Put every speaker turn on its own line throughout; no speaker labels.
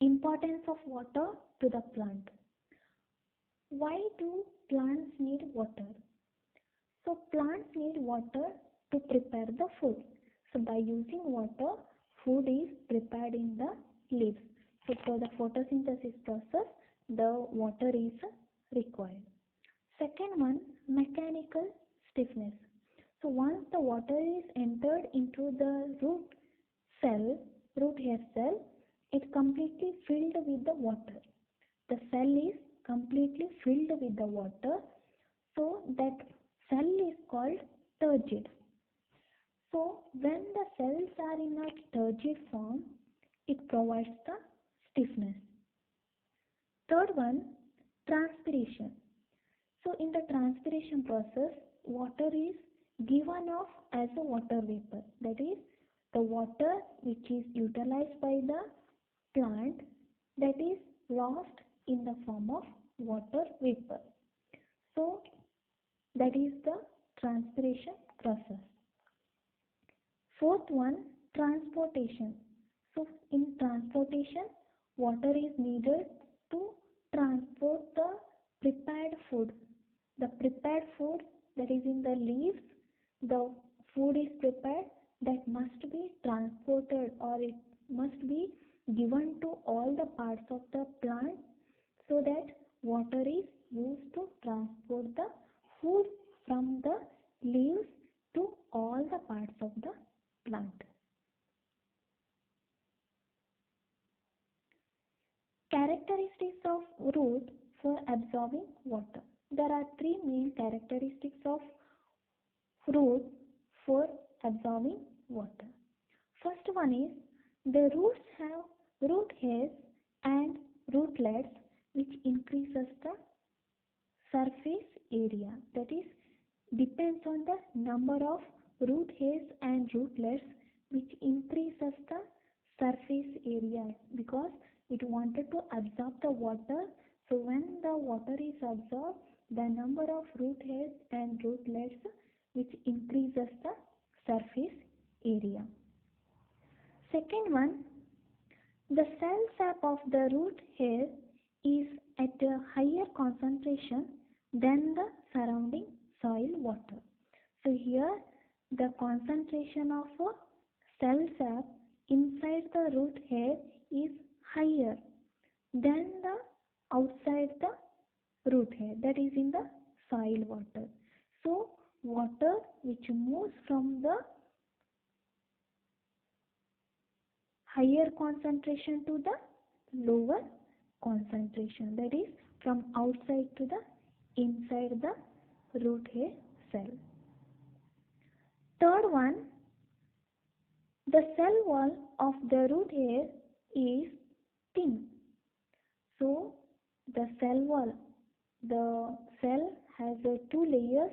Importance of water to the plant. Why do plants need water? So plants need water to prepare the food. So by using water, food is prepared in the leaves. So for the photosynthesis process, the water is required. Second one, mechanical stiffness. So once the water is entered into the root hair cell, it completely filled with the water. The cell is completely filled with the water, so that cell is called turgid. So when the cells are in a turgid form, it provides the stiffness. Third one, transpiration. So in the transpiration process, water is given off as a water vapor. That is, the water which is utilized by the plant, that is lost in the form of water vapor. So that is the transpiration process. Fourth one, transportation. So in transportation, water is needed to transport the prepared food. The prepared food that is in the leaves, the food is prepared, that must be transported, or it must be given to all the parts of the plant, so that water is used to transport the food from the leaves to all the parts of the plant. Characteristics of root for absorbing water. There are three main characteristics of root for absorbing water. First one is the roots have root hairs and rootlets, which increases the surface area. That is, depends on the number of root hairs and rootlets, which increases the surface area, because it wanted to absorb the water. So when the water is absorbed, the number of root hairs and rootlets, which increases the surface area. Second one, the cell sap of the root hair is at a higher concentration than the surrounding soil water. So here the concentration of cell sap inside the root hair is higher than the outside the root hair, that is in the soil water. So water which moves from the higher concentration to the lower concentration, that is from outside to the inside the root hair cell. Third one, the cell wall of the root hair is thin. So the cell wall, the cell has two layers,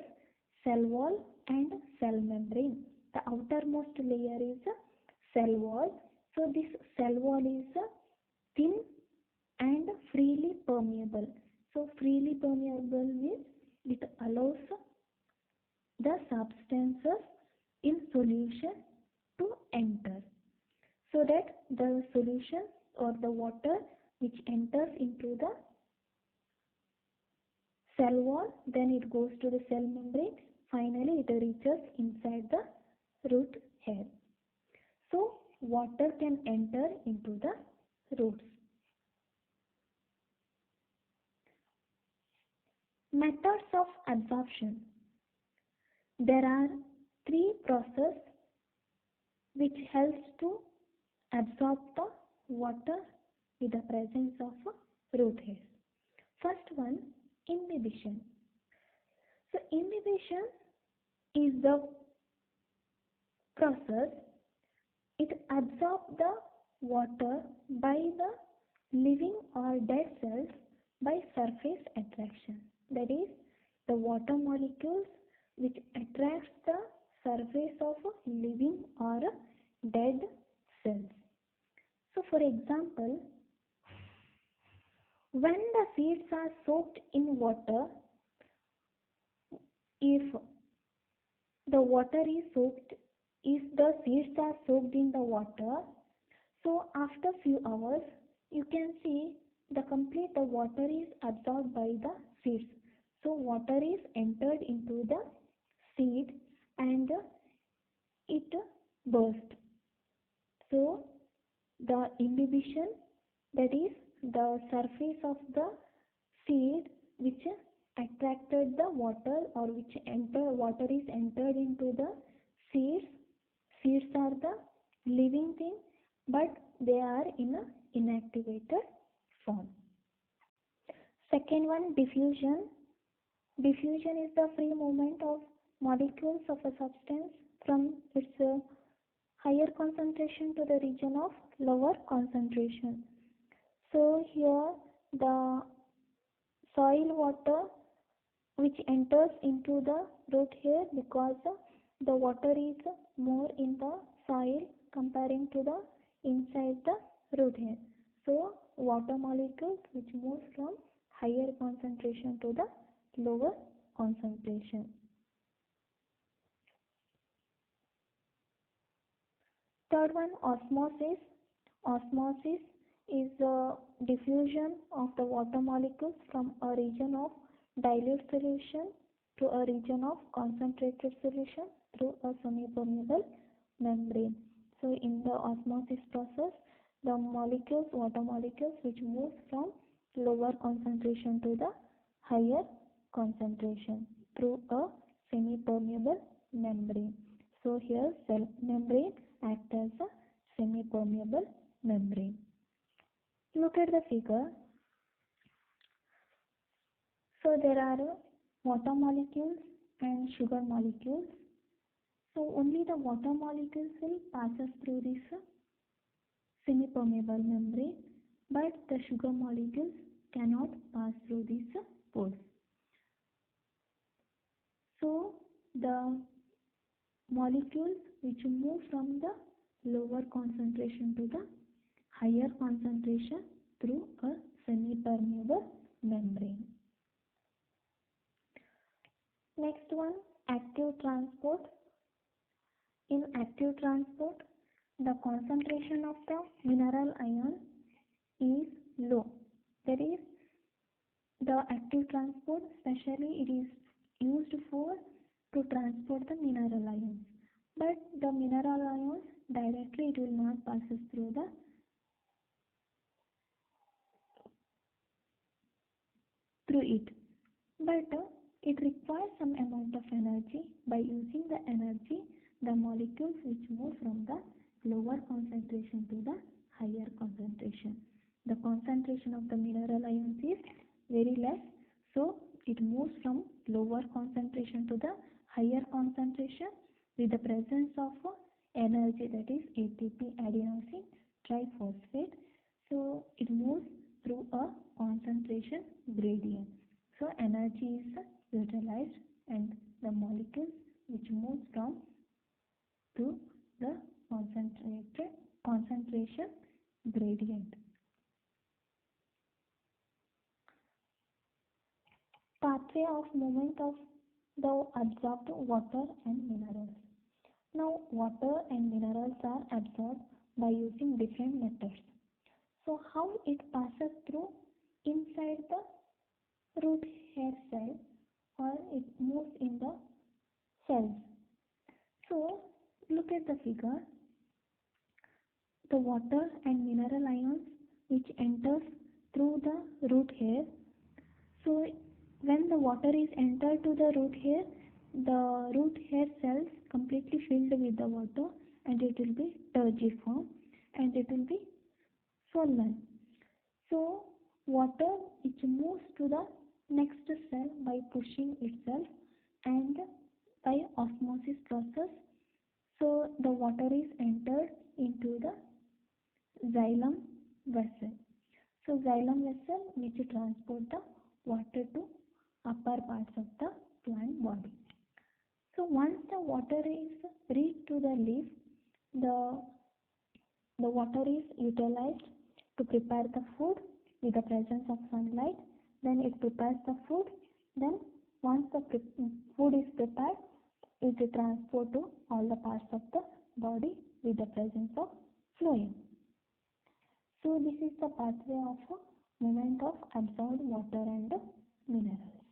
cell wall and cell membrane. The outermost layer is cell wall. So this cell wall is thin and freely permeable. So freely permeable means it allows the substances in solution to enter, so that the solution or the water which enters into the cell wall, then it goes to the cell membrane, finally it reaches inside the root hair. So water can enter into the roots. Methods of absorption. There are three processes which helps to absorb the water with the presence of root hairs. First one, imbibition. So imbibition is the process, it absorbs the water by the living or dead cells by surface attraction. That is, the water molecules which attracts the surface of living or dead cells. So for example, when the seeds are soaked in water, if the water is soaked, if the seeds are soaked in the water, so after few hours you can see the water is absorbed by the seeds. So water is entered into the seed and it burst. So the imbibition, that is the surface of the seed which attracted the water, or which water is entered into the seeds. Seeds are the living thing, but they are in a inactivated form. Second one, diffusion. Diffusion is the free movement of molecules of a substance from its higher concentration to the region of lower concentration. So here the soil water which enters into the root hair, because the water is more in the soil comparing to the inside the root hair. So water molecules which move from higher concentration to the lower concentration. Third one, osmosis. Osmosis is the diffusion of the water molecules from a region of dilute solution to a region of concentrated solution through a semi-permeable membrane. So in the osmosis process, the molecules, water molecules which move from lower concentration to the higher concentration through a semi-permeable membrane. So here cell membrane acts as a semi-permeable membrane. Look at the figure. So there are water molecules and sugar molecules. So only the water molecules will passes through this semi-permeable membrane, but the sugar molecules cannot pass through these pores. So the molecules which move from the lower concentration to the higher concentration through a semi-permeable membrane. Next one, active transport. In active transport, the concentration of the mineral ion is low. That is, the active transport, especially it is used for to transport the mineral ions. But the mineral ions directly it will not passes through it. But it requires some amount of energy. By using the energy, the molecules which move from the lower concentration to the higher concentration. The concentration of the mineral ions is very less, so it moves from lower concentration to the higher concentration with the presence of energy, that is ATP, adenosine triphosphate. So it moves through a concentration gradient. So energy is utilized and the molecules which moves from to the concentration gradient. Pathway of movement of the absorbed water and minerals. Now water and minerals are absorbed by using different methods. So how it passes through inside the root hair cell, or it moves in the cells. So look at the figure. The water and mineral ions which enters through the root hair. So when the water is entered to the root hair cells completely filled with the water, and it will be turgiform and it will be swollen. So water which moves to the next cell by pushing itself and by osmosis process. So the water is entered into the xylem vessel. So xylem vessel which transport the water to upper parts of the plant body. So once the water is reached to the leaf, the water is utilized to prepare the food with the presence of sunlight. Then it prepares the food. Then once the food is prepared, it is transported to all the parts of the body with the presence of fluid. So this is the pathway of movement of absorbed water and minerals.